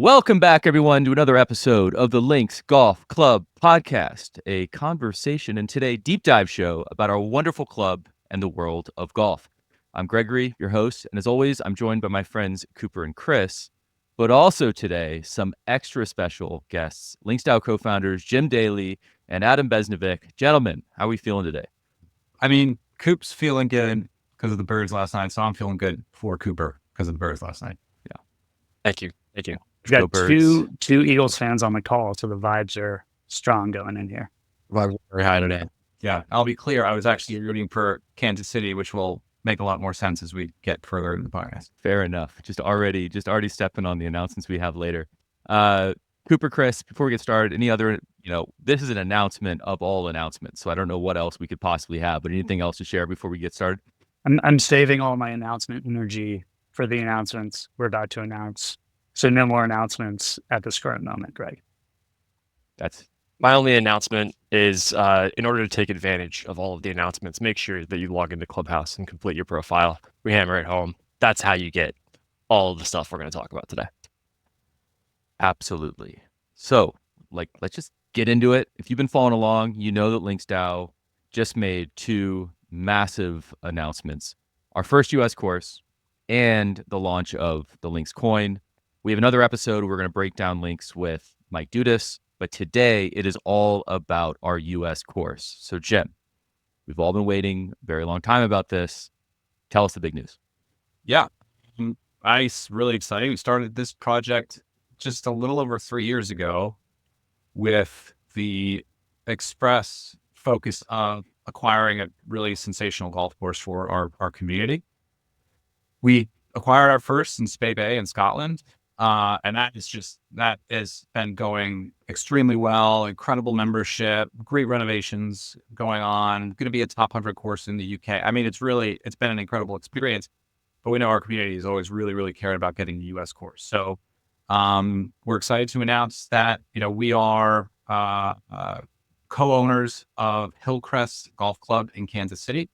Welcome back, everyone, to another episode of the Links Golf Club podcast, a conversation and today deep dive show about our wonderful club and the world of golf. I'm Gregory, your host, and as always, I'm joined by my friends Cooper and Chris, but also today, some extra special guests, LinksDAO co-founders Jim Daly and Adam Besnovic. Gentlemen, how are we feeling today? I mean, Coop's feeling good because of the birds last night, so I'm feeling good for Cooper because of the birds last night. Yeah. Thank you. We've got two Eagles fans on the call, so the vibes are strong going in here. Vibes very high today. Yeah, I'll be clear. I was actually rooting for Kansas City, which will make a lot more sense as we get further in the podcast. Fair enough. Just already stepping on the announcements we have later. Cooper, Chris, before we get started, any other, this is an announcement of all announcements, so I don't know what else we could possibly have, but anything else to share before we get started? I'm saving all my announcement energy for the announcements we're about to announce. So no more announcements at this current moment, Greg. That's my only announcement is in order to take advantage of all of the announcements, make sure that you log into Clubhouse and complete your profile. We hammer it home. That's how you get all of the stuff we're going to talk about today. Absolutely. So, let's just get into it. If you've been following along, you know that LinksDAO just made two massive announcements. Our first US course and the launch of the Links coin. We have another episode where we're going to break down Links with Mike Dudas, but today it is all about our US course. So, Jim, we've all been waiting a very long time about this. Tell us the big news. Yeah, really exciting. We started this project just a little over 3 years ago with the express focus of acquiring a really sensational golf course for our community. We acquired our first in Spey Bay in Scotland. And that has been going extremely well, incredible membership, great renovations going on, going to be a top 100 course in the UK. I mean, it's been an incredible experience, but we know our community is always really, really caring about getting the US course. So, we're excited to announce that, we are, co-owners of Hillcrest Golf Club in Kansas City,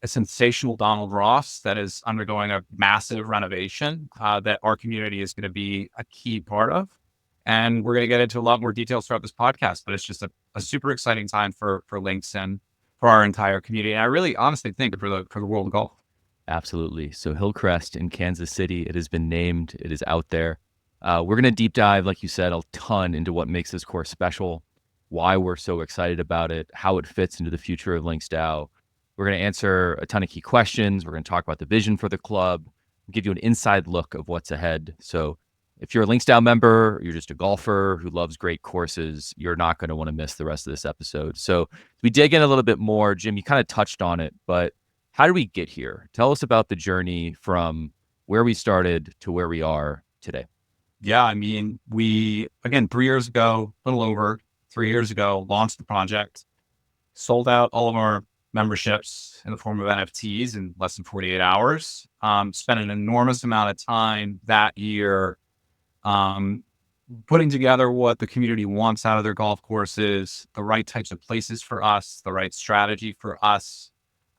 a sensational Donald Ross that is undergoing a massive renovation that our community is going to be a key part of. And we're going to get into a lot more details throughout this podcast, but it's just a super exciting time for Links and for our entire community. And I really honestly think for the world of golf. Absolutely. So Hillcrest in Kansas City, it has been named, it is out there. We're going to deep dive, like you said, a ton into what makes this course special, why we're so excited about it, how it fits into the future of LinksDAO. We're going to answer a ton of key questions. We're going to talk about the vision for the club, give you an inside look of what's ahead. So if you're a LinksDAO member, or you're just a golfer who loves great courses, you're not going to want to miss the rest of this episode. So we dig in a little bit more. Jim, you kind of touched on it, but how did we get here? Tell us about the journey from where we started to where we are today. Yeah, I mean, we, again, 3 years ago, a little over 3 years ago, launched the project, sold out all of our memberships in the form of NFTs in less than 48 hours. Spent an enormous amount of time that year putting together what the community wants out of their golf courses, the right types of places for us, the right strategy for us.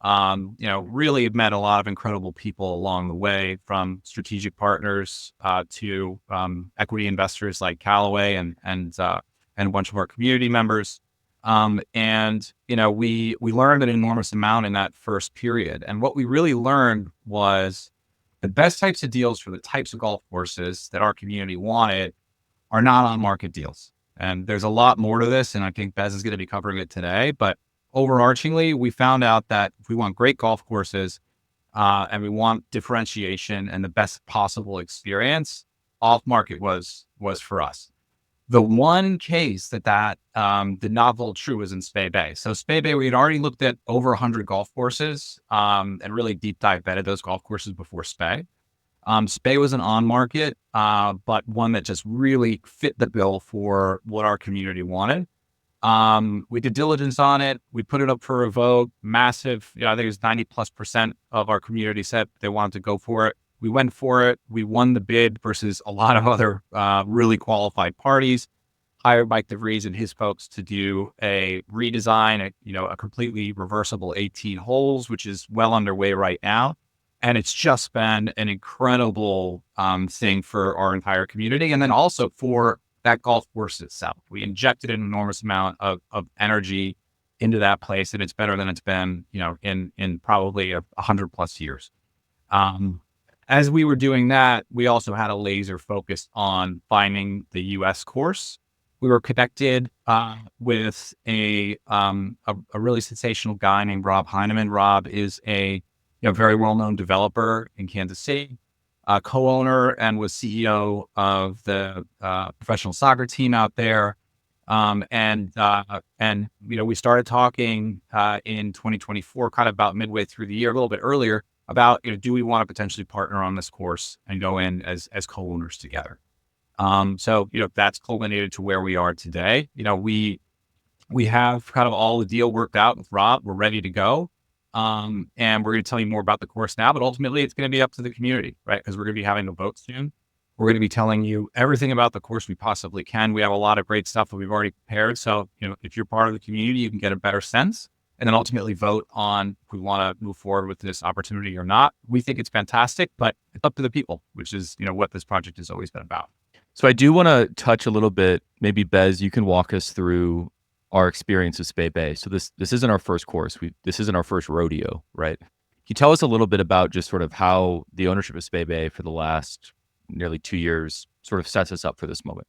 Really met a lot of incredible people along the way, from strategic partners to equity investors like Callaway and a bunch of our community members. We learned an enormous amount in that first period. And what we really learned was the best types of deals for the types of golf courses that our community wanted are not on market deals. And there's a lot more to this, and I think Bez is going to be covering it today. But overarchingly, we found out that if we want great golf courses and we want differentiation and the best possible experience, off market was for us. The one case that did not hold true was in Spey Bay. So Spey Bay, we had already looked at over 100 golf courses and really deep dive vetted those golf courses before Spey. Spey was an on market, but one that just really fit the bill for what our community wanted. We did diligence on it. We put it up for a vote, massive, I think it was 90+% of our community said they wanted to go for it. We went for it. We won the bid versus a lot of other really qualified parties. Hired Mike DeVries and his folks to do a redesign, a completely reversible 18 holes, which is well underway right now. And it's just been an incredible thing for our entire community. And then also for that golf course itself. We injected an enormous amount of energy into that place, and it's better than it's been, in probably 100+ years. As we were doing that, we also had a laser focus on finding the U.S. course. We were connected with a really sensational guy named Rob Heineman. Rob is a very well-known developer in Kansas City, co-owner and was CEO of the professional soccer team out there. And we started talking in 2024, kind of about midway through the year, a little bit earlier, about, do we want to potentially partner on this course and go in as co-owners together? So that's culminated to where we are today. We have kind of all the deal worked out with Rob. We're ready to go. And we're going to tell you more about the course now, but ultimately it's going to be up to the community, right? Because we're going to be having a vote soon. We're going to be telling you everything about the course we possibly can. We have a lot of great stuff that we've already prepared. So, if you're part of the community, you can get a better sense and then ultimately vote on if we want to move forward with this opportunity or not. We think it's fantastic, but it's up to the people, which is, what this project has always been about. So I do want to touch a little bit, maybe Bez, you can walk us through our experience with Spey. So this isn't our first course. This isn't our first rodeo, right? Can you tell us a little bit about just sort of how the ownership of Spey for the last nearly 2 years sort of sets us up for this moment?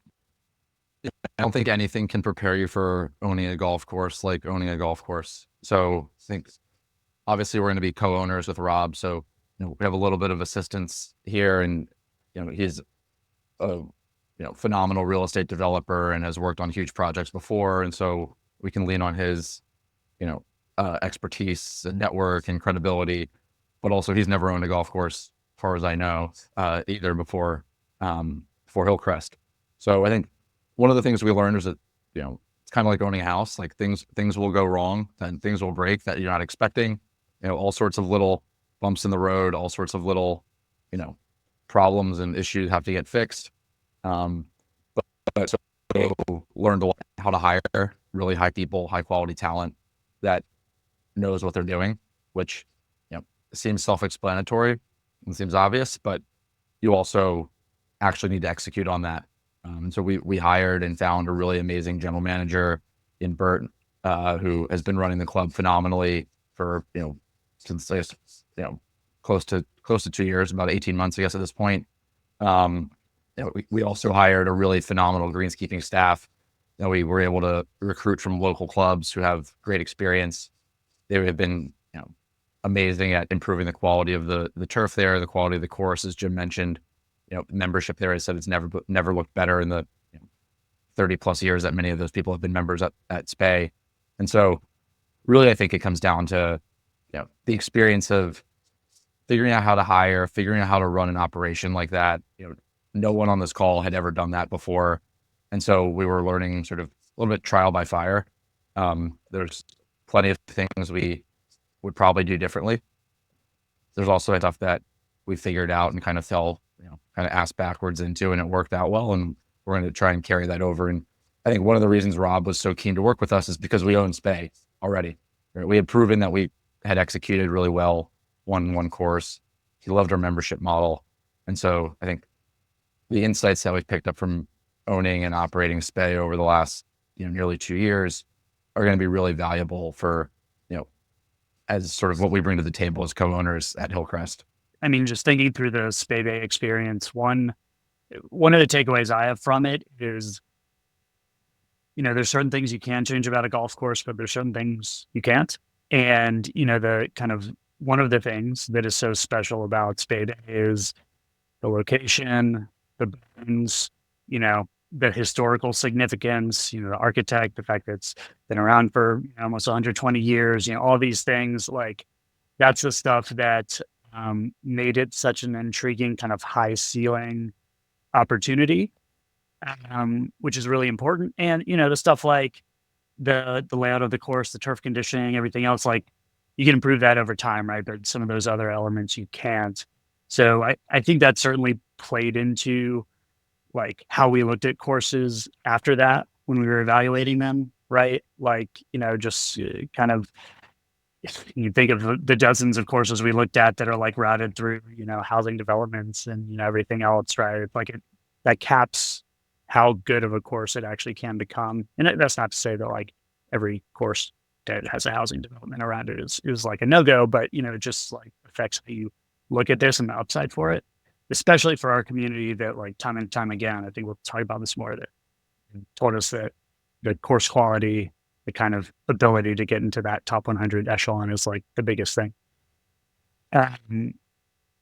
I don't think anything can prepare you for owning a golf course like owning a golf course. So I think obviously we're going to be co-owners with Rob. So we have a little bit of assistance here, and he's a phenomenal real estate developer and has worked on huge projects before. And so we can lean on his, expertise and network and credibility, but also he's never owned a golf course, as far as I know, either before Hillcrest. So I think one of the things we learned is that, it's kind of like owning a house, like things will go wrong and things will break that you're not expecting, all sorts of little bumps in the road, all sorts of little, problems and issues have to get fixed. But so learned a lot how to hire really high people, high quality talent that knows what they're doing, which, seems self-explanatory and seems obvious, but you also actually need to execute on that. And so we hired and found a really amazing general manager in Bert, who has been running the club phenomenally for, since, close to 2 years, about 18 months, I guess, at this point. We also hired a really phenomenal greenskeeping staff that we were able to recruit from local clubs who have great experience. They have been, amazing at improving the quality of the turf there, the quality of the course, as Jim mentioned. Membership there, I said it's never looked better in the 30+ years that many of those people have been members at Spey. And so really, I think it comes down to, the experience of figuring out how to hire, figuring out how to run an operation like that. No one on this call had ever done that before. And so we were learning sort of a little bit trial by fire. There's plenty of things we would probably do differently. There's also stuff that we figured out and kind of fell, kind of ass backwards into, and it worked out well. And we're going to try and carry that over. And I think one of the reasons Rob was so keen to work with us is because we own Spey already. Right? We had proven that we had executed really well, won one course. He loved our membership model. And so I think the insights that we've picked up from owning and operating Spey over the last, nearly 2 years are going to be really valuable for, as sort of what we bring to the table as co-owners at Hillcrest. I mean, just thinking through the Spey experience, one of the takeaways I have from it is, there's certain things you can change about a golf course, but there's certain things you can't. And, the kind of one of the things that is so special about Spey is the location, the bands, the historical significance, the architect, the fact that it's been around for almost 120 years, all these things, like that's the stuff that made it such an intriguing kind of high ceiling opportunity, which is really important. And, the stuff like the layout of the course, the turf conditioning, everything else, like you can improve that over time, right? But some of those other elements you can't. So I think that certainly played into like how we looked at courses after that when we were evaluating them, right? Like, just kind of you think of the dozens of courses we looked at that are like routed through, housing developments and, everything else, right? It's like that caps how good of a course it actually can become. And that's not to say that like every course that has a housing development around it is like a no-go, but, it just like affects how you look at this and the upside for it, especially for our community that like time and time again, I think we'll talk about this more, that told us that the course quality, the kind of ability to get into that top 100 echelon is like the biggest thing.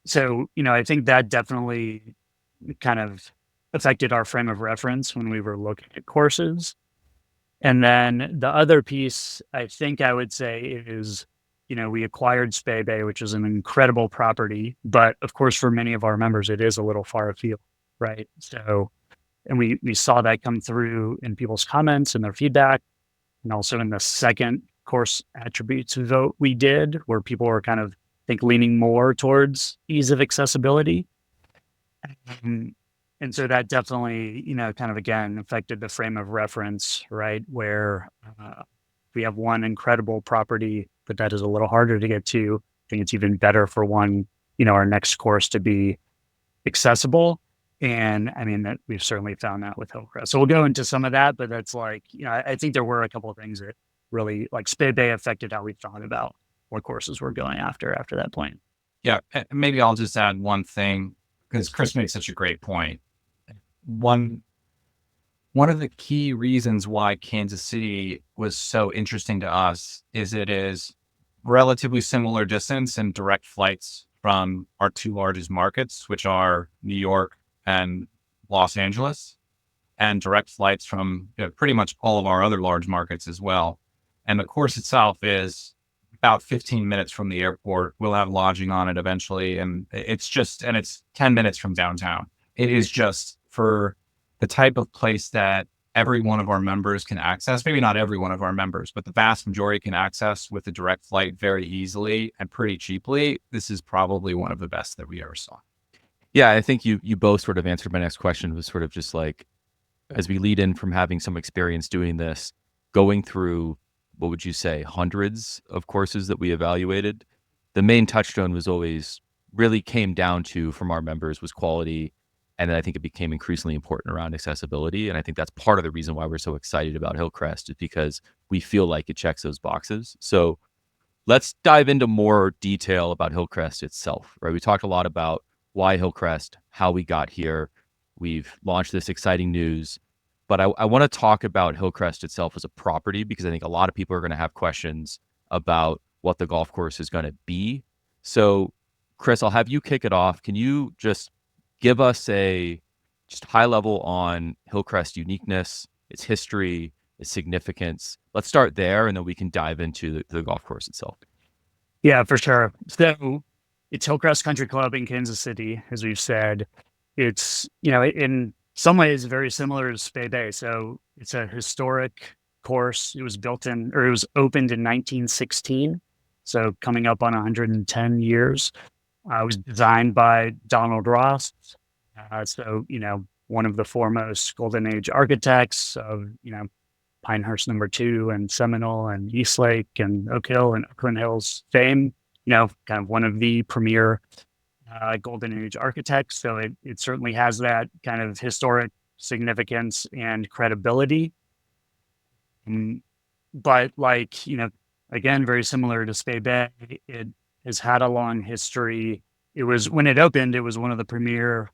So, I think that definitely kind of affected our frame of reference when we were looking at courses. And then the other piece, I think I would say is, we acquired Spey Bay, which is an incredible property, but of course, for many of our members, it is a little far afield, right? So, and we saw that come through in people's comments and their feedback, and also in the second course attributes vote we did, where people were kind of, I think, leaning more towards ease of accessibility. And so that definitely, kind of again affected the frame of reference, right? Where we have one incredible property, but that is a little harder to get to. I think it's even better for one, our next course to be accessible. And I mean, that we've certainly found that with Hillcrest. So we'll go into some of that, but that's like, I think there were a couple of things that really, like Spey Bay, affected how we thought about what courses we're going after that point. Yeah, maybe I'll just add one thing, because Chris makes such a great point. One of the key reasons why Kansas City was so interesting to us is it is relatively similar distance and direct flights from our two largest markets, which are New York and Los Angeles, and direct flights from pretty much all of our other large markets as well. And the course itself is about 15 minutes from the airport. We'll have lodging on it eventually. And it's 10 minutes from downtown. It is just for the type of place that every one of our members can access, maybe not every one of our members, but the vast majority can access with a direct flight very easily and pretty cheaply. This is probably one of the best that we ever saw. Yeah, I think you both sort of answered my next question, was sort of just like, as we lead in from having some experience doing this, going through, what would you say, hundreds of courses that we evaluated, the main touchstone was always really came down to, from our members, was quality. And then I think it became increasingly important around accessibility. And I think that's part of the reason why we're so excited about Hillcrest, is because we feel like it checks those boxes. So let's dive into more detail about Hillcrest itself, right? We talked a lot about why Hillcrest, how we got here. We've launched this exciting news, but I want to talk about Hillcrest itself as a property, because I think a lot of people are going to have questions about what the golf course is going to be. So Chris, I'll have you kick it off. Can you just give us a just high level on Hillcrest uniqueness, its history, its significance? Let's start there, and then we can dive into the golf course itself. Yeah, for sure. So it's Hillcrest Country Club in Kansas City, as we've said. It's, in some ways very similar to Spey Bay. So it's a historic course. It was opened in 1916. So coming up on 110 years. It was designed by Donald Ross. So, one of the foremost Golden Age architects of, Pinehurst No. 2 and Seminole and Eastlake and Oak Hill and Oakland Hills fame, kind of one of the premier Golden Age architects. So it certainly has that kind of historic significance and credibility. But again, very similar to Spey Bay, it has had a long history. When it opened, it was one of the premier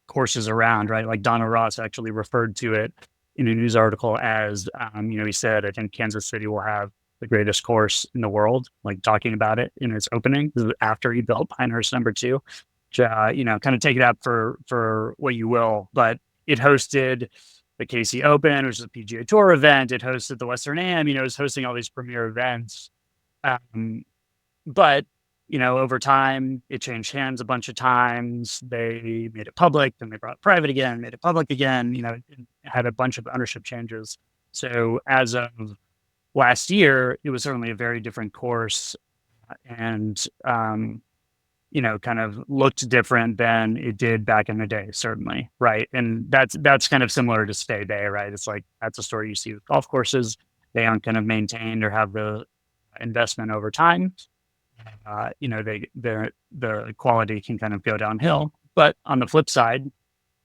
courses around, right? Like Donna Ross actually referred to it in a news article as, he said, I think Kansas City will have the greatest course in the world, like talking about it in its opening. This is after he built Pinehurst No. 2, which, kind of take it up for what you will. But it hosted the KC Open, which is a PGA Tour event. It hosted the Western Am, it was hosting all these premier events. But, over time, it changed hands a bunch of times. They made it public, then they brought it private again, made it public again, it had a bunch of ownership changes. So as of last year, it was certainly a very different course and, kind of looked different than it did back in the day, certainly. Right. And that's kind of similar to Spey Bay, right? It's like, that's a story you see with golf courses. They aren't kind of maintained or have the investment over time, the quality can kind of go downhill. But on the flip side,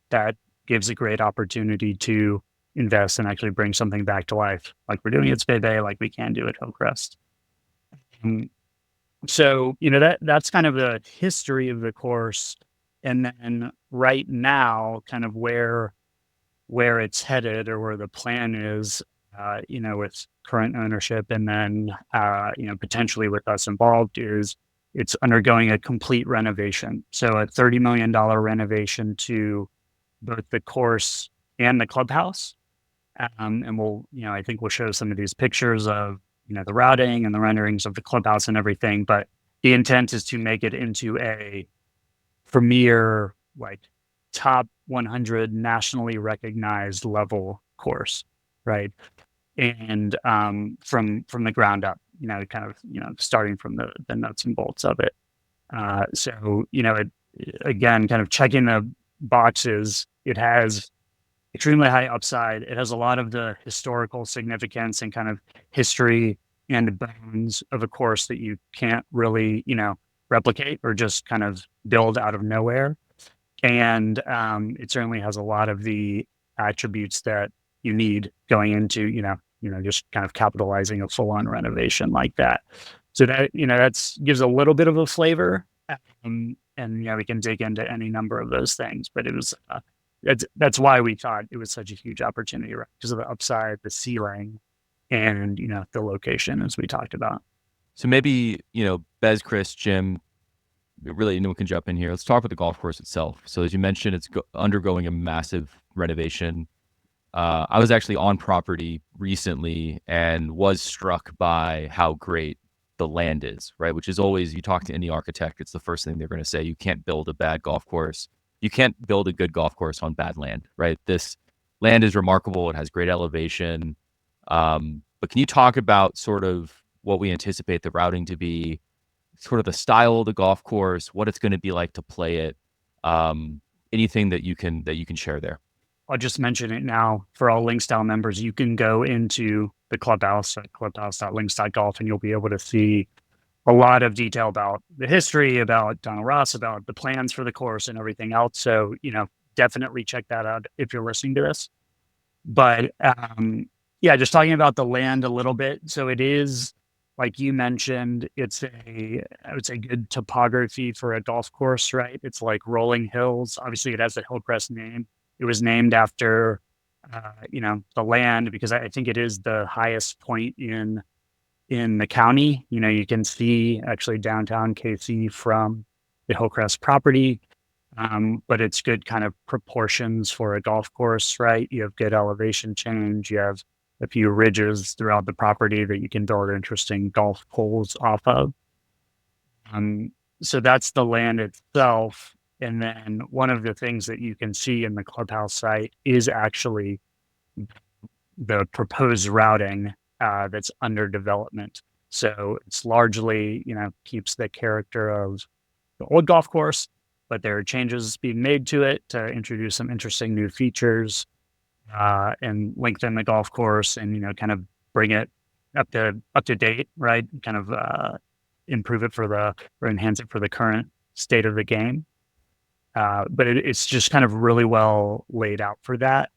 that gives a great opportunity to invest and actually bring something back to life, like we're doing at Spey Bay, like we can do at Hillcrest. So, that's kind of the history of the course. And then right now, kind of where it's headed or where the plan is, with current ownership and then, potentially with us involved, is it's undergoing a complete renovation. So a $30 million renovation to both the course and the clubhouse. And I think we'll show some of these pictures of, the routing and the renderings of the clubhouse and everything. But the intent is to make it into a premier, like top 100 nationally recognized level course, right? And from the ground up, starting from the nuts and bolts of it. So, again, kind of checking the boxes, it has extremely high upside. It has a lot of the historical significance and kind of history and bones of a course that you can't really, replicate or just kind of build out of nowhere. And it certainly has a lot of the attributes that you need going into, just kind of capitalizing a full-on renovation like that. So that, that's gives a little bit of a flavor. And we can dig into any number of those things, but it was, that's why we thought it was such a huge opportunity, right? Because of the upside, the ceiling, and, the location, as we talked about. So maybe, Bez, Chris, Jim, really anyone can jump in here. Let's talk about the golf course itself. So as you mentioned, it's undergoing a massive renovation. I was actually on property recently and was struck by how great the land is, right? Which is always, you talk to any architect, it's the first thing they're going to say. You can't build a bad golf course. You can't build a good golf course on bad land, right? This land is remarkable. It has great elevation. But can you talk about sort of what we anticipate the routing to be, sort of the style of the golf course, what it's going to be like to play it, anything that you can share there? I'll just mention it now for all LinksDAO members. You can go into the clubhouse at clubhouse.links.golf, and you'll be able to see a lot of detail about the history, about Donald Ross, about the plans for the course and everything else. So, definitely check that out if you're listening to this. But just talking about the land a little bit. So it is, like you mentioned, I would say good topography for a golf course, right? It's like rolling hills. Obviously it has the Hillcrest name. It was named after, the land, because I think it is the highest point in the county. You can see actually downtown KC from the Hillcrest property, but it's good kind of proportions for a golf course, right? You have good elevation change. You have a few ridges throughout the property that you can build interesting golf holes off of. So that's the land itself. And then one of the things that you can see in the clubhouse site is actually the proposed routing that's under development. So it's largely, keeps the character of the old golf course, but there are changes being made to it to introduce some interesting new features and lengthen the golf course and, kind of bring it up to date, right? Kind of improve it or enhance it for the current state of the game. But it's just kind of really well laid out for that.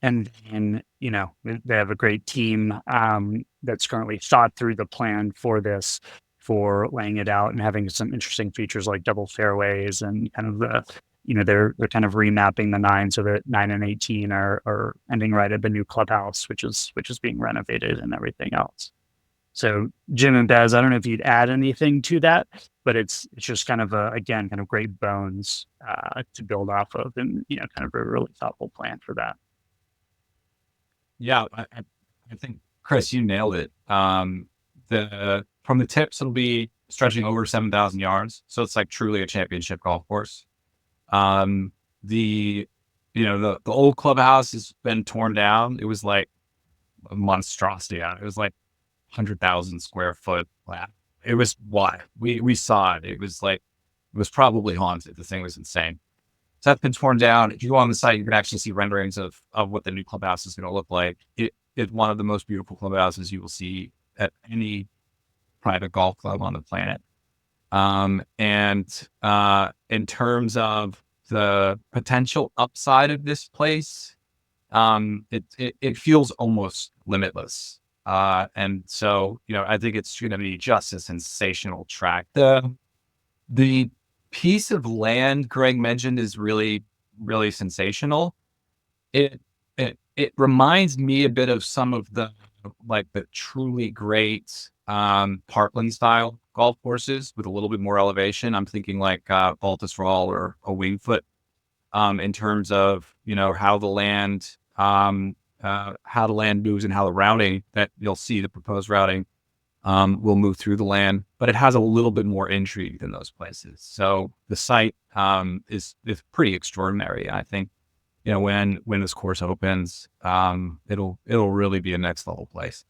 And they have a great team that's currently thought through the plan for this, for laying it out and having some interesting features like double fairways and kind of they're kind of remapping the 9 so that 9 and 18 are ending right at the new clubhouse, which is being renovated and everything else. So Jim and Bez, I don't know if you'd add anything to that, but it's just kind of again, kind of great bones to build off of, and kind of a really thoughtful plan for that. Yeah, I think Chris, you nailed it. From the tips, it'll be stretching over 7,000 yards, so it's like truly a championship golf course. The old clubhouse has been torn down. It was like a monstrosity. It was like 100,000 square foot flat. It was wild. We saw it. It was probably haunted. The thing was insane. So that's been torn down. If you go on the site, you can actually see renderings of what the new clubhouse is going to look like. It's one of the most beautiful clubhouses you will see at any private golf club on the planet. And in terms of the potential upside of this place, it feels almost limitless. And so, I think it's going to be just a sensational track. The piece of land Greg mentioned is really, really sensational. It reminds me a bit of some of the truly great parkland style golf courses with a little bit more elevation. I'm thinking like Baltusrol or a Wingfoot, in terms of how the land moves and how the routing that you'll see, the proposed routing, will move through the land, but it has a little bit more intrigue than those places. So the site is pretty extraordinary. I think when this course opens, it'll really be a next level place.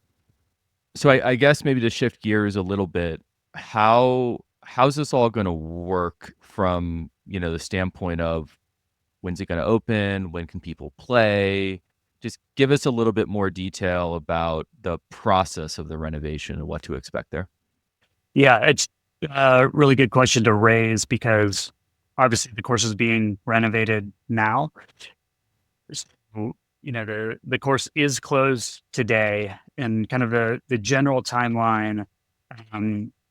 So I guess maybe to shift gears a little bit, how's this all going to work from the standpoint of when's it going to open, when can people play? Just give us a little bit more detail about the process of the renovation and what to expect there. Yeah, it's a really good question to raise because obviously the course is being renovated now. So, the course is closed today, and kind of the general timeline.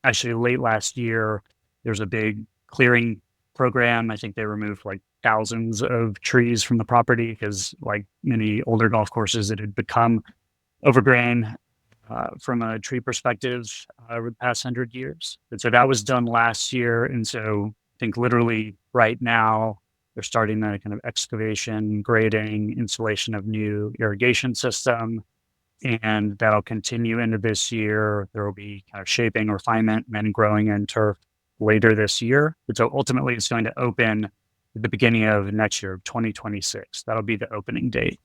Actually, late last year, there's a big clearing program. I think they removed like thousands of trees from the property because, like many older golf courses, it had become overgrown from a tree perspective over the past 100 years. And so that was done last year. And so I think literally right now, they're starting the kind of excavation, grading, installation of new irrigation system. And that'll continue into this year. There will be kind of shaping, refinement, and then growing in turf later this year. And so ultimately, it's going to open at the beginning of next year, 2026. That'll be the opening date.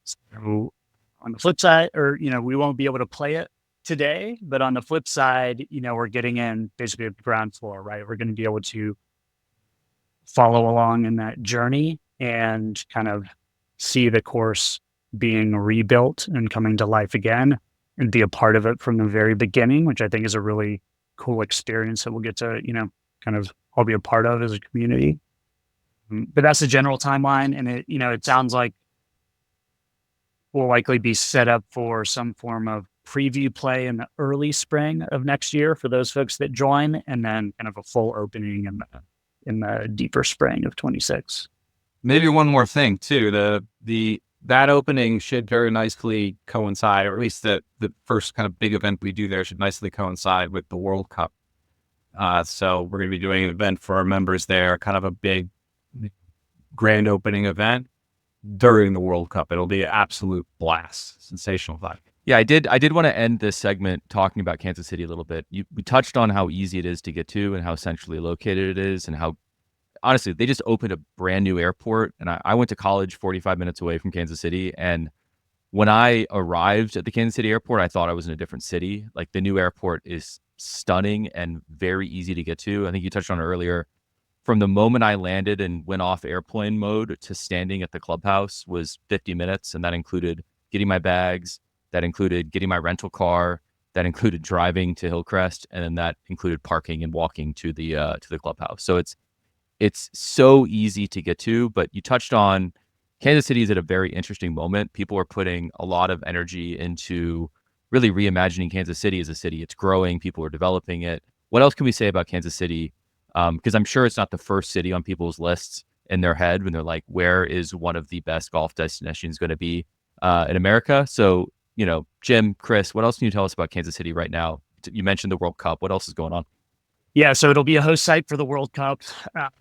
So on the flip side, we won't be able to play it today, but on the flip side, we're getting in basically at the ground floor, right? We're going to be able to follow along in that journey and kind of see the course being rebuilt and coming to life again and be a part of it from the very beginning, which I think is a really cool experience that we'll get to, kind of all be a part of as a community. But that's the general timeline. And it sounds like we'll likely be set up for some form of preview play in the early spring of next year for those folks that join, and then kind of a full opening in the deeper spring of 26. Maybe one more thing too, that opening should very nicely coincide, or at least the first kind of big event we do there should nicely coincide with the World Cup. So we're going to be doing an event for our members there, kind of a big grand opening event during the World Cup. It'll be an absolute blast, sensational vibe. Yeah, I did want to end this segment talking about Kansas City a little bit. We touched on how easy it is to get to and how centrally located it is, and how honestly they just opened a brand new airport. And I went to college 45 minutes away from Kansas City, and when I arrived at the Kansas City airport, I thought I was in a different city. Like, the new airport is stunning and very easy to get to. I think you touched on it earlier. From the moment I landed and went off airplane mode to standing at the clubhouse was 50 minutes. And that included getting my bags, that included getting my rental car, that included driving to Hillcrest, and then that included parking and walking to the clubhouse. So it's so easy to get to. But you touched on Kansas City is at a very interesting moment. People are putting a lot of energy into really reimagining Kansas City as a city. It's growing. People are developing it. What else can we say about Kansas City? Because I'm sure it's not the first city on people's lists in their head when they're like, where is one of the best golf destinations going to be in America? So, Jim, Chris, what else can you tell us about Kansas City right now? You mentioned the World Cup. What else is going on? Yeah, so it'll be a host site for the World Cup.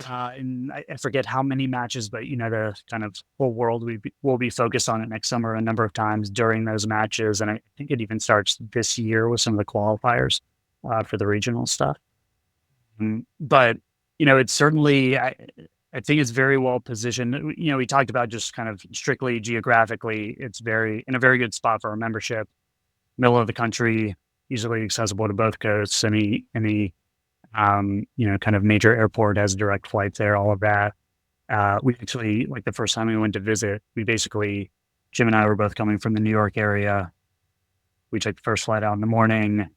And I forget how many matches, but, the kind of whole world will be focused on it next summer a number of times during those matches. And I think it even starts this year with some of the qualifiers for the regional stuff. But, it's certainly, I think it's very well positioned. We talked about just kind of strictly geographically, it's in a very good spot for our membership. Middle of the country, easily accessible to both coasts. Any kind of major airport has a direct flight there, all of that. We actually, like the first time we went to visit, Jim and I were both coming from the New York area. We took the first flight out in the morning,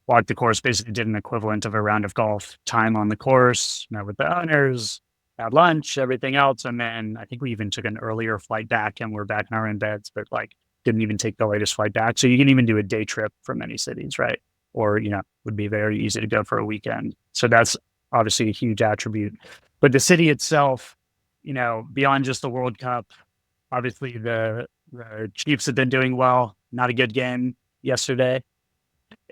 walked the course, basically did an equivalent of a round of golf, time on the course, met with the owners, had lunch, everything else. And then I think we even took an earlier flight back and we're back in our own beds, but like didn't even take the latest flight back. So you can even do a day trip from many cities, right? Or, would be very easy to go for a weekend. So that's obviously a huge attribute. But the city itself, beyond just the World Cup, obviously the Chiefs have been doing well. Not a good game yesterday,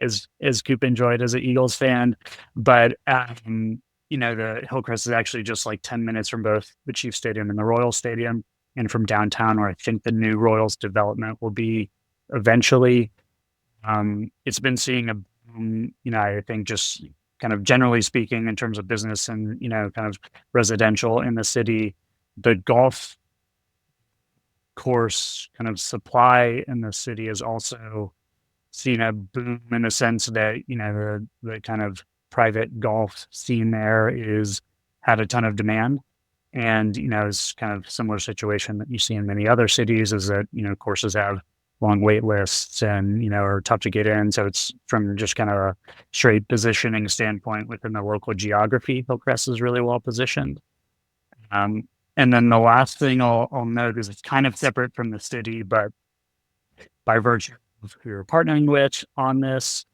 as Coop enjoyed as an Eagles fan. But, the Hillcrest is actually just like 10 minutes from both the Chiefs Stadium and the Royals Stadium, and from downtown, where I think the new Royals development will be eventually. It's been seeing a boom, I think just kind of generally speaking in terms of business and, kind of residential in the city. The golf course kind of supply in the city is also seen a boom in the sense that, the kind of private golf scene there had a ton of demand. And, it's kind of similar situation that you see in many other cities is that, courses have long wait lists and, are tough to get in. So it's from just kind of a straight positioning standpoint within the local geography, Hillcrest is really well positioned. And then the last thing I'll note is it's kind of separate from the city, but by virtue of who you're partnering with on this,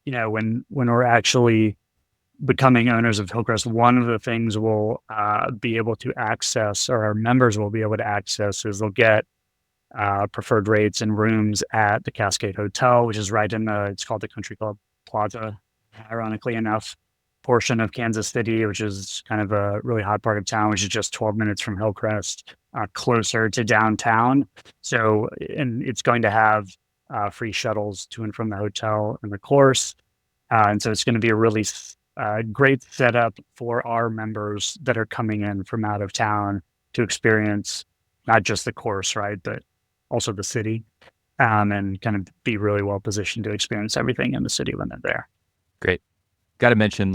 when we're actually becoming owners of Hillcrest, one of the things we'll be able to access, or our members will be able to access, is they'll get preferred rates and rooms at the Cascade Hotel, which is right it's called the Country Club Plaza, ironically enough, portion of Kansas City, which is kind of a really hot part of town, which is just 12 minutes from Hillcrest, closer to downtown. So, and it's going to have free shuttles to and from the hotel and the course. And so it's going to be a really great setup for our members that are coming in from out of town to experience not just the course, right, but also the city, and kind of be really well positioned to experience everything in the city when they're there. Great. Got to mention,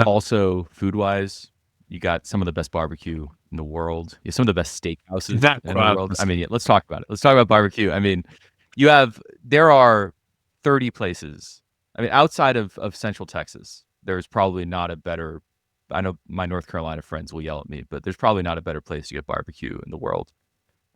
also food-wise, you got some of the best barbecue in the world. You have some of the best steakhouses in the world. I mean, let's talk about it. Let's talk about barbecue. I mean, there are 30 places. I mean, outside of Central Texas, there's probably not a better, I know my North Carolina friends will yell at me, but there's probably not a better place to get barbecue in the world.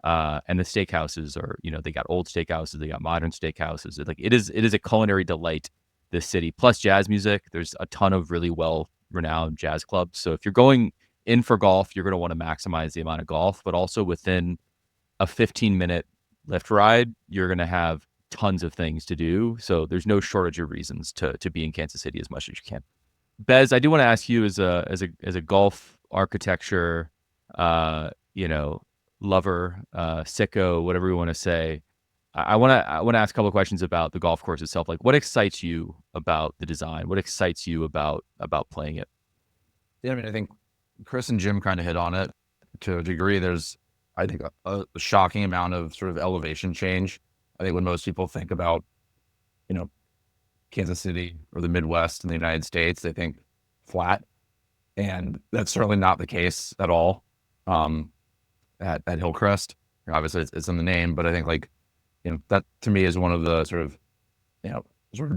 And the steakhouses are, they got old steakhouses, they got modern steakhouses. It is a culinary delight, this city. Plus jazz music. There's a ton of really well-renowned jazz clubs. So if you're going in for golf, you're going to want to maximize the amount of golf, but also within a 15-minute Lyft ride, you're going to have tons of things to do. So there's no shortage of reasons to be in Kansas City as much as you can. Bez, I do want to ask you as a golf architecture, lover, sicko, whatever you want to say. I want to ask a couple of questions about the golf course itself. What excites you about the design? What excites you about playing it? Yeah, I mean, I think Chris and Jim kind of hit on it to a degree. There's, I think, a shocking amount of sort of elevation change. I think when most people think about, Kansas City or the Midwest in the United States, they think flat, and that's certainly not the case at all. At Hillcrest, obviously it's in the name, but I think that to me is one of the sort of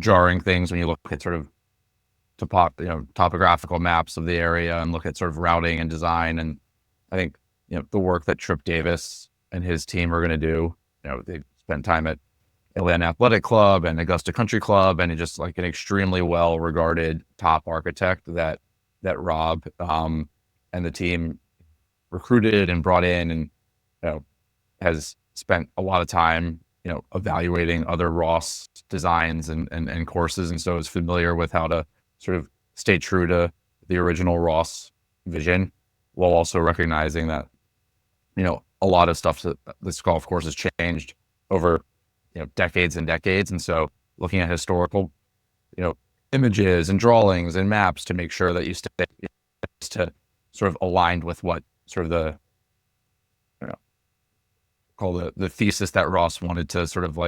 jarring things when you look at sort of topographical maps of the area and look at sort of routing and design. And I think the work that Trip Davis and his team are going to do. They spent time at Atlanta Athletic Club and Augusta Country Club, and just an extremely well regarded top architect that Rob and the team recruited and brought in, and has spent a lot of time evaluating other Ross designs and courses, and so is familiar with how to sort of stay true to the original Ross vision, while also recognizing that a lot of stuff that this golf course has changed over decades and decades, and so looking at historical images and drawings and maps to make sure that you stay to sort of aligned with what sort of the call the thesis that Ross wanted to sort of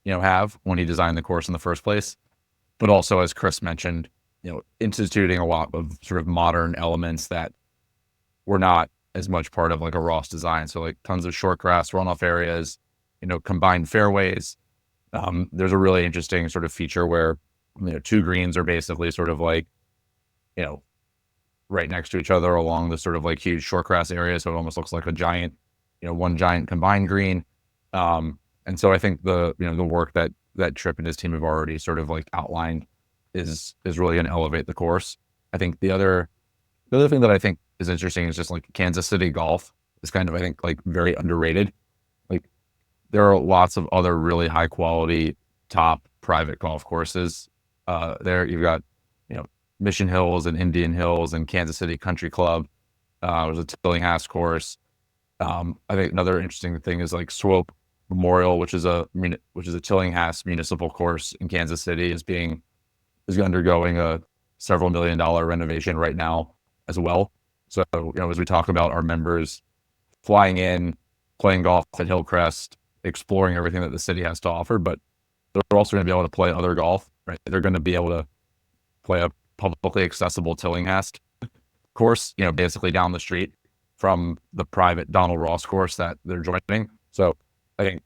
have when he designed the course in the first place. But also, as Chris mentioned, instituting a lot of sort of modern elements that were not as much part of a Ross design. So tons of short grass runoff areas, combined fairways, There's a really interesting sort of feature where, two greens are basically sort of like, right next to each other along this sort of like huge short grass area. So it almost looks like a giant, one giant combined green. And so I think the work that Tripp and his team have already sort of like outlined is really going to elevate the course. I think the other thing that I think is interesting is just like Kansas City golf is kind of, I think, like very underrated. Like there are lots of other really high quality top private golf courses. There you've got, Mission Hills and Indian Hills and Kansas City Country Club. There's a Tillinghast course. I think another interesting thing is like Swope Memorial, which is a Tillinghast municipal course in Kansas City, is undergoing a several $1 million renovation right now as well. So, as we talk about our members flying in, playing golf at Hillcrest, exploring everything that the city has to offer, but they're also going to be able to play other golf, right? They're going to be able to play a publicly accessible Tillinghast course, basically down the street from the private Donald Ross course that they're joining. So I think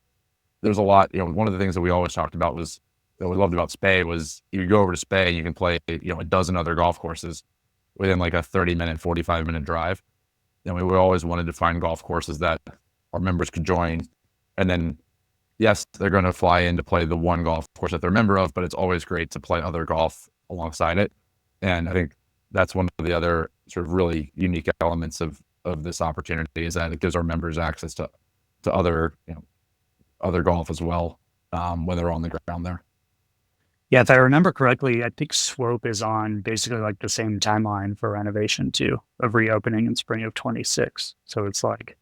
there's a lot, one of the things that we always talked about was, that we loved about Spey was you go over to Spey and you can play, a dozen other golf courses within like a 30-minute, 45-minute drive. And we always wanted to find golf courses that our members could join. And then, yes, they're going to fly in to play the one golf course that they're a member of, but it's always great to play other golf alongside it. And I think that's one of the other sort of really unique elements of this opportunity, is that it gives our members access to other, other golf as well, when they're on the ground there. Yeah, if I remember correctly, I think Swope is on basically like the same timeline for renovation too, of reopening in spring of 26. So it's like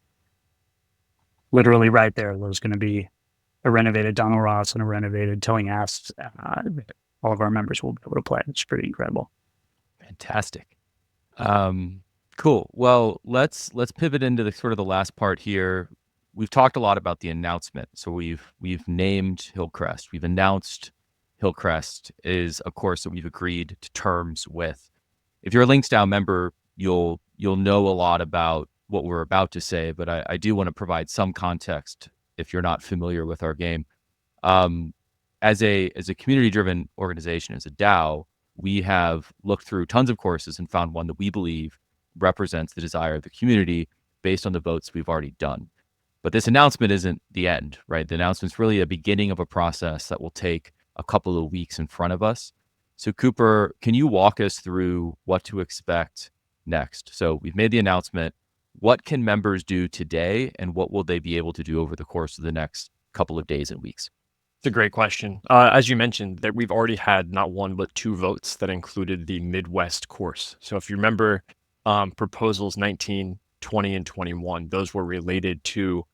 literally right there. There's going to be a renovated Donald Ross and a renovated Tillinghast. All of our members will be able to play. It's pretty incredible. Fantastic. Cool. Well, let's pivot into the sort of the last part here. We've talked a lot about the announcement. So we've named Hillcrest. We've announced Hillcrest is a course that we've agreed to terms with. If you're a LinksDAO member, you'll know a lot about what we're about to say, but I do want to provide some context if you're not familiar with our game. As a community-driven organization, as a DAO, we have looked through tons of courses and found one that we believe represents the desire of the community based on the votes we've already done. But this announcement isn't the end, right? The announcement's really a beginning of a process that will take a couple of weeks in front of us. So Cooper, can you walk us through what to expect next? So we've made the announcement. What can members do today, and what will they be able to do over the course of the next couple of days and weeks? It's a great question. As you mentioned, that we've already had not one but two votes that included the Midwest course. So if you remember, proposals 19, 20, and 21, those were related to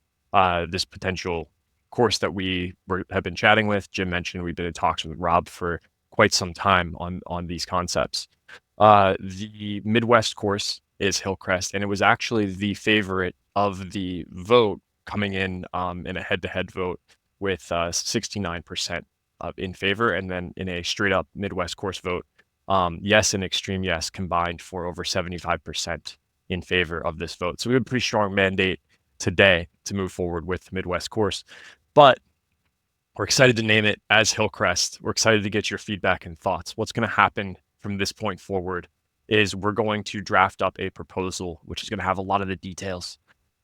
this potential course that we have been chatting with. Jim mentioned we've been in talks with Rob for quite some time on these concepts. The Midwest course is Hillcrest, and it was actually the favorite of the vote, coming in a head-to-head vote with 69% in favor, and then in a straight-up Midwest course vote, yes and extreme yes combined for over 75% in favor of this vote. So we have a pretty strong mandate today to move forward with the Midwest course. But we're excited to name it as Hillcrest. We're excited to get your feedback and thoughts. What's going to happen from this point forward is we're going to draft up a proposal, which is going to have a lot of the details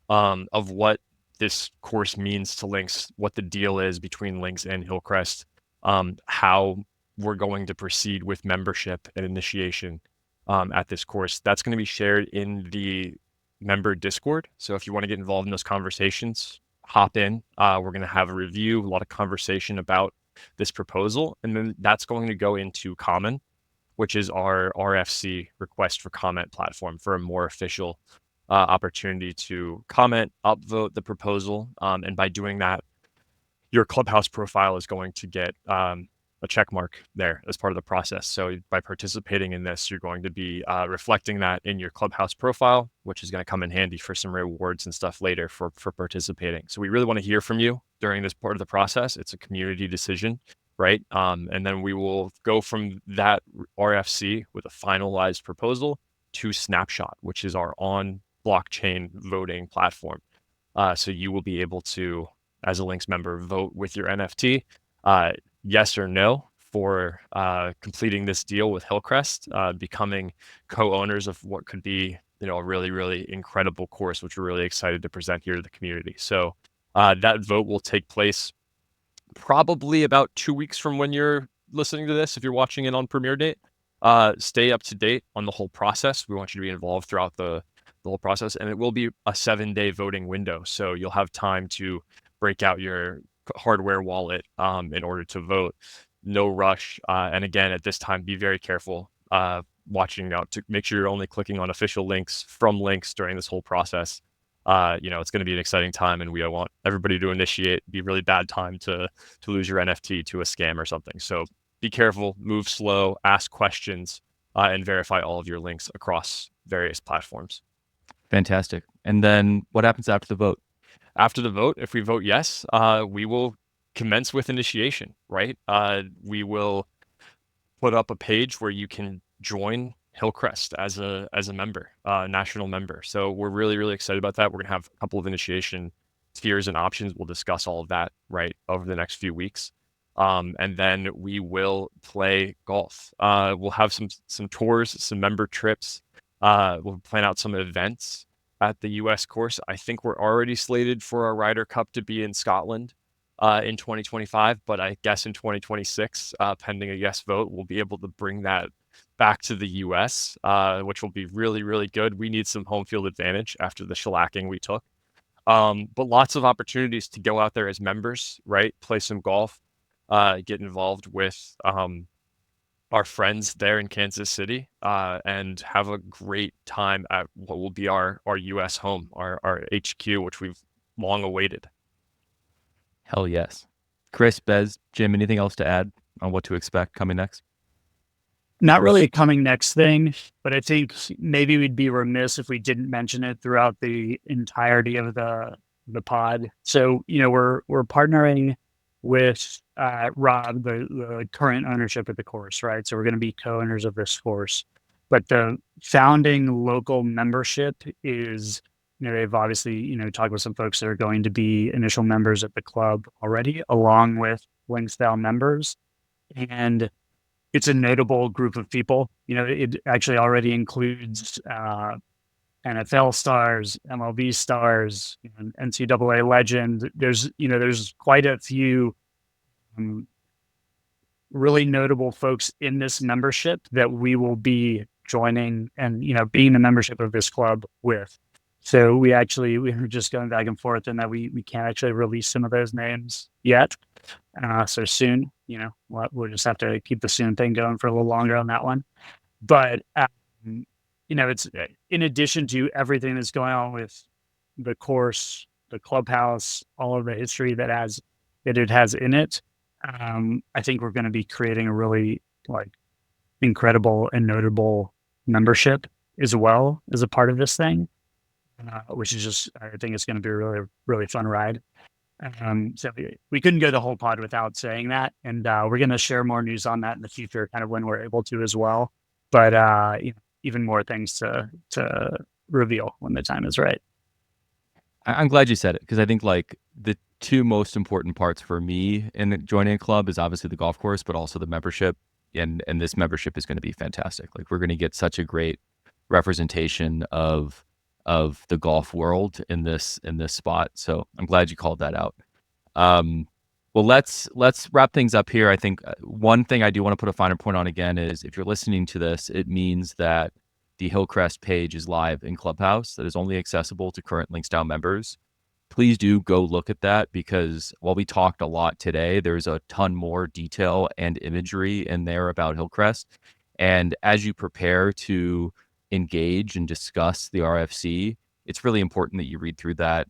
of what this course means to Links, what the deal is between Links and Hillcrest, how we're going to proceed with membership and initiation at this course. That's going to be shared in the member Discord. So if you want to get involved in those conversations, hop in. We're going to have a review, a lot of conversation about this proposal, and then that's going to go into Common, which is our RFC, request for comment platform, for a more official opportunity to comment, upvote the proposal. And by doing that, your Clubhouse profile is going to get a check mark there as part of the process. So by participating in this, you're going to be reflecting that in your Clubhouse profile, which is going to come in handy for some rewards and stuff later for participating. So we really want to hear from you during this part of the process. It's a community decision, right? And then we will go from that RFC with a finalized proposal to Snapshot, which is our on blockchain voting platform. So you will be able to, as a Links member, vote with your NFT yes or no for completing this deal with Hillcrest, becoming co-owners of what could be, a really, really incredible course, which we're really excited to present here to the community. So that vote will take place probably about 2 weeks from when you're listening to this, if you're watching it on premiere date. Stay up to date on the whole process. We want you to be involved throughout the whole process, and it will be a 7-day voting window. So you'll have time to break out your hardware wallet in order to vote. No rush. And again, at this time, be very careful watching out to make sure you're only clicking on official links from links during this whole process. It's going to be an exciting time, and we want everybody to initiate. Be a really bad time to lose your NFT to a scam or something. So be careful, move slow, ask questions, and verify all of your links across various platforms. Fantastic. And then what happens after the vote? After the vote, if we vote yes, we will commence with initiation, right? We will put up a page where you can join Hillcrest as a member, national member. So we're really, really excited about that. We're going to have a couple of initiation tiers and options. We'll discuss all of that right over the next few weeks. And then we will play golf. We'll have some tours, some member trips. We'll plan out some events at the US course. I think we're already slated for our Ryder Cup to be in Scotland in 2025, but I guess in 2026, pending a yes vote, we'll be able to bring that back to the US, which will be really, really good. We need some home field advantage after the shellacking we took. But lots of opportunities to go out there as members, right? Play some golf, get involved with our friends there in Kansas City, and have a great time at what will be our US home, our HQ, which we've long awaited. Hell yes. Chris, Bez, Jim, anything else to add on what to expect coming next? Not really a coming next thing, but I think maybe we'd be remiss if we didn't mention it throughout the entirety of the pod. So, we're partnering with Rob, the current ownership of the course, right? So we're going to be co-owners of this course. But the founding local membership is, they've obviously, talked with some folks that are going to be initial members at the club already, along with LinksDAO members. And it's a notable group of people. It actually already includes NFL stars, MLB stars, NCAA legend. There's quite a few really notable folks in this membership that we will be joining and, being a membership of this club with. So we were just going back and forth and that we can't actually release some of those names yet. So soon, we'll just have to keep the soon thing going for a little longer on that one. But, it's in addition to everything that's going on with the course, the clubhouse, all of the history that it has in it. I think we're going to be creating a really incredible and notable membership as well as a part of this thing, which is just, I think it's going to be a really, really fun ride. So we couldn't go the whole pod without saying that. And we're going to share more news on that in the future, kind of when we're able to as well. But even more things to reveal when the time is right. I'm glad you said it, because I think the two most important parts for me in joining a club is obviously the golf course, but also the membership. And this membership is going to be fantastic. We're going to get such a great representation of the golf world in this spot. So I'm glad you called that out. Well, let's wrap things up here. I think one thing I do want to put a finer point on again is if you're listening to this, it means that the Hillcrest page is live in Clubhouse that is only accessible to current LinksDAO members. Please do go look at that, because while we talked a lot today, there's a ton more detail and imagery in there about Hillcrest. And as you prepare to engage and discuss the RFC, it's really important that you read through that.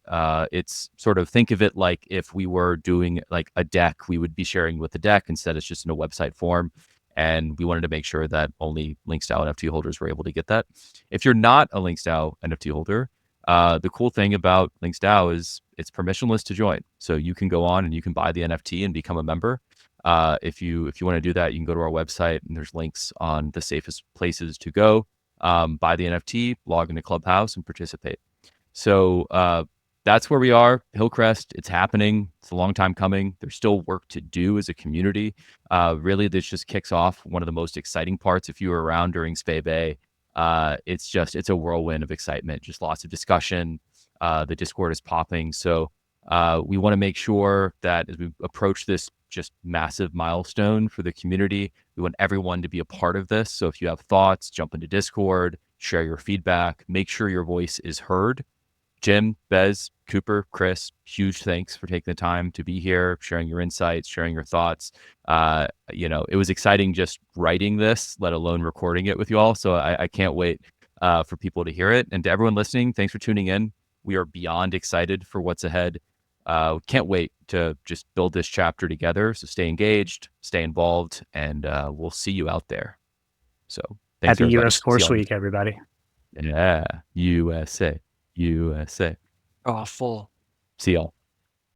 It's sort of, think of it like if we were doing a deck, we would be sharing with the deck. Instead, it's just in a website form. And we wanted to make sure that only LinksDAO NFT holders were able to get that. If you're not a LinksDAO NFT holder, the cool thing about LinksDAO is it's permissionless to join. So you can go on and you can buy the NFT and become a member. If you want to do that, you can go to our website and there's links on the safest places to go. Buy the NFT, log into Clubhouse and participate. So that's where we are. Hillcrest, it's happening. It's a long time coming. There's still work to do as a community. Really, this just kicks off one of the most exciting parts. If you were around during Spey Bay, it's a whirlwind of excitement, just lots of discussion. The Discord is popping. So we want to make sure that as we approach this just massive milestone for the community, we want everyone to be a part of this. So if you have thoughts, jump into Discord, share your feedback, make sure your voice is heard. Jim, Bez, Cooper, Chris, huge thanks for taking the time to be here, sharing your insights, sharing your thoughts. It was exciting just writing this, let alone recording it with you all. So I can't wait for people to hear it. And to everyone listening, thanks for tuning in. We are beyond excited for what's ahead. Can't wait to just build this chapter together. So stay engaged, stay involved, and we'll see you out there. So thanks, Happy everybody. US Course Week, everybody. Yeah, USA. Oh, full. See y'all.